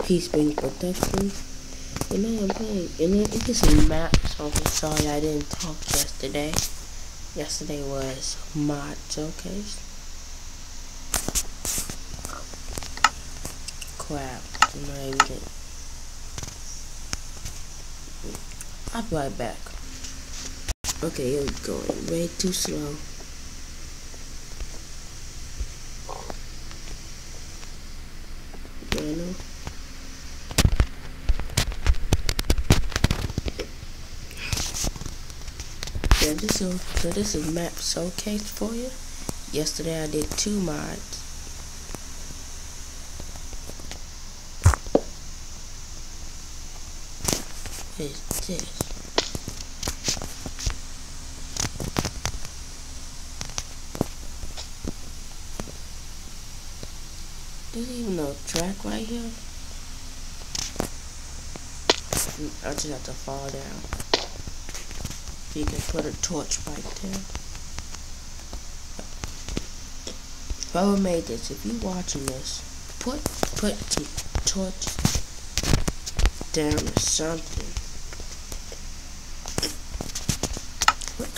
Peace Being Protection. And I am playing, and it is a map, so I'm sorry I didn't talk yesterday. Yesterday was mod showcase. Crap, I'm not even. I'll be right back. Okay, it was going way too slow. I know. So this is map showcase for you. Yesterday I did 2 mods. What is this? There's even a track right here. I just have to fall down. You can put a torch right there. Whoever made this, if you watching this, put some torch down or something.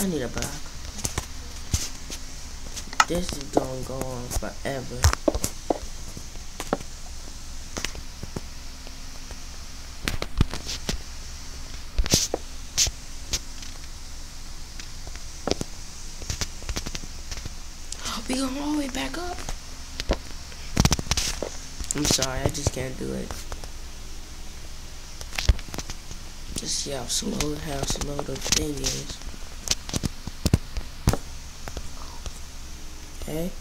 I need a block. This is gonna go on forever. We going all the way back up? I'm sorry, I just can't do it. Just see how slow the thing is. Okay?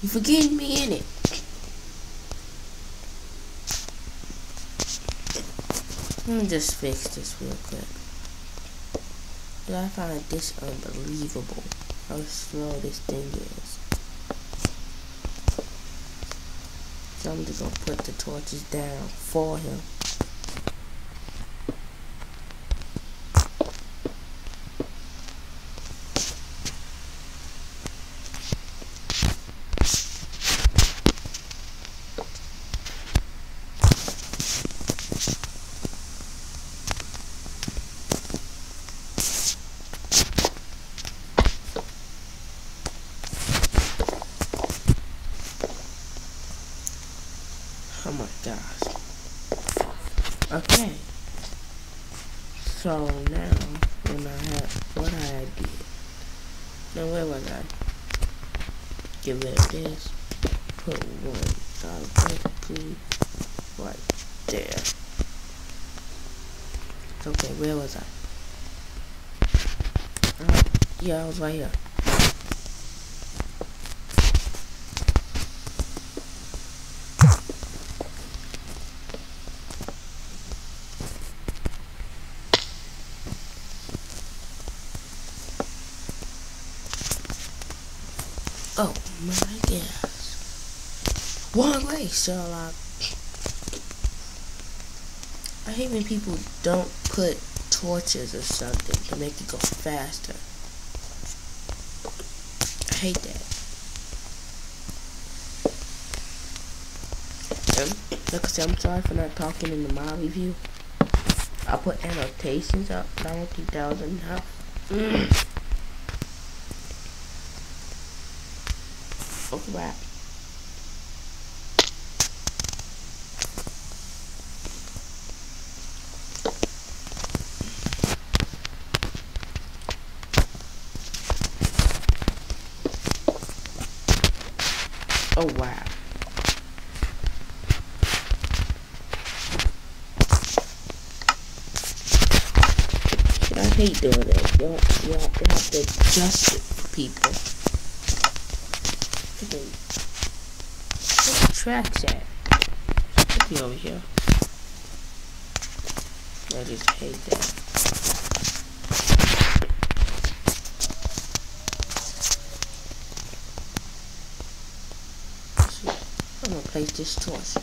You forgetting me in it. Let me just fix this real quick. I find this unbelievable. How slow this thing is. So I'm just gonna put the torches down for him. Oh my gosh. Okay. So now, what I did. Now where was I? Get rid of this. Put one directly right there. Okay, where was I? Yeah, I was right here. Oh my gosh. One way, Sherlock. I hate when people don't put torches or something to make it go faster. I hate that. Like I said, I'm sorry for not talking in the mod review. I'll put annotations up, but I don't think that was enough. Oh crap. Oh wow. I hate doing that. You have to adjust it for people. Where the tracks at? Should be over here. I just hate that. I'm gonna place this torch.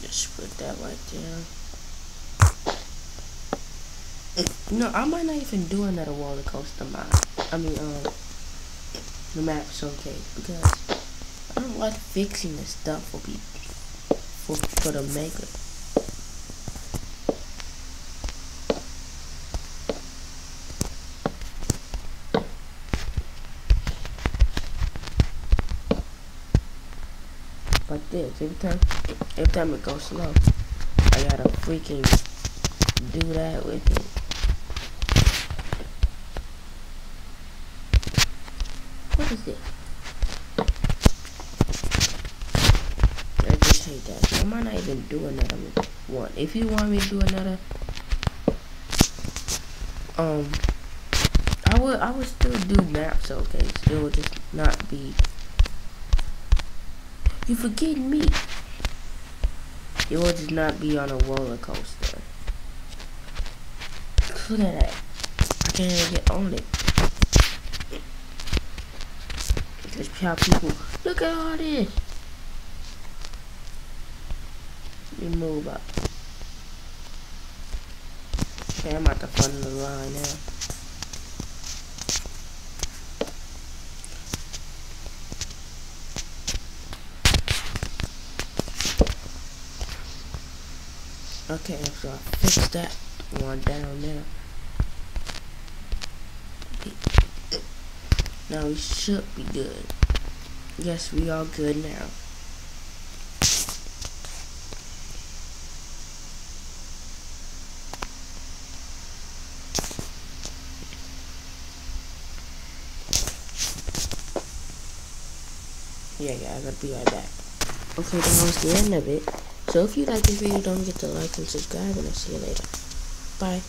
Just put that right there. No, I might not even do another roller coaster map. The map showcase because I don't like fixing the stuff for people for the maker. Like this, every time it goes slow, I gotta freaking do that with it. What is this? I just hate that. I might not even do another one. If you want me to do another, I would still do map showcase. It would just not be. You forgetting me? It would just not be on a roller coaster. Look at that. I can't even get on it. Just how people look at all this. Let me move up. Okay, I'm at the front of the line now. Okay, so I fixed that one down there. Now we should be good. Yes, we are good now. Yeah, guys, I'll be right back. Okay, that was the end of it. So if you like this video, don't forget to like and subscribe, and I'll see you later. Bye.